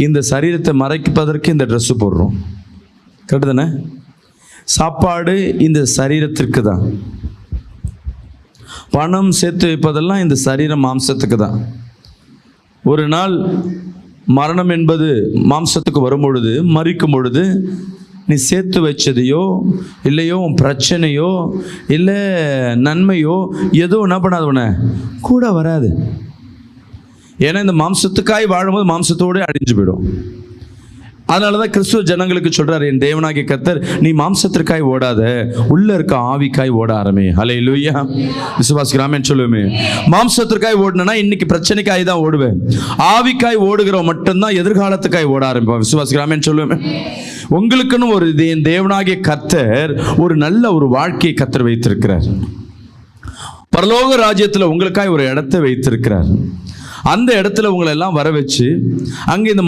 இந்த சரீரத்தை மறைப்பதற்கு இந்த ட்ரெஸ்ஸு போடுறோம். கரெக்டு தானே? சாப்பாடு இந்த சரீரத்திற்கு தான். பணம் சேர்த்து வைப்பதெல்லாம் இந்த சரீரம் மாம்சத்துக்கு தான். ஒரு நாள் மரணம் என்பது மாம்சத்துக்கு வரும் பொழுது, மரிக்கும் பொழுது, நீ சேர்த்து வச்சதையோ இல்லையோ உன் பிரச்சனையோ இல்லை நன்மையோ ஏதோ என்ன பண்ணாது, உன கூட வராது. ஏன்னா இந்த மாம்சத்துக்காய் வாழும்போது மாம்சத்தோடு அழிஞ்சு போயிடும். அதனால தான் கிறிஸ்துவ ஜனங்களுக்கு சொல்றாரு, என் தேவனாகிய கர்த்தர், நீ மாம்சத்திற்காய் ஓடாத, உள்ள இருக்க ஆவிக்காய் ஓட ஆரம்பி. ஹல்லேலூயா. விசுவாசிக்கிறாமேன்னு சொல்லுவேமே. மாம்சத்திற்காய் ஓடுனா இன்னைக்கு பிரச்சனைக்காய் தான் ஓடுவேன். ஆவிக்காய் ஓடுகிறோம் மட்டும்தான் எதிர்காலத்துக்காய் ஓட ஆரம்பிப்போம். விசுவாசிக்கிறாமேன்னு சொல்லுவேன். உங்களுக்குன்னு ஒரு என் தேவனாகிய கர்த்தர் ஒரு நல்ல ஒரு வாழ்க்கையை கர்த்தர் வைத்திருக்கிறார். பரலோக ராஜ்யத்தில் உங்களுக்காய் ஒரு இடத்தை வைத்திருக்கிறார். அந்த இடத்துல உங்களை எல்லாம் வர வச்சு அங்கே இந்த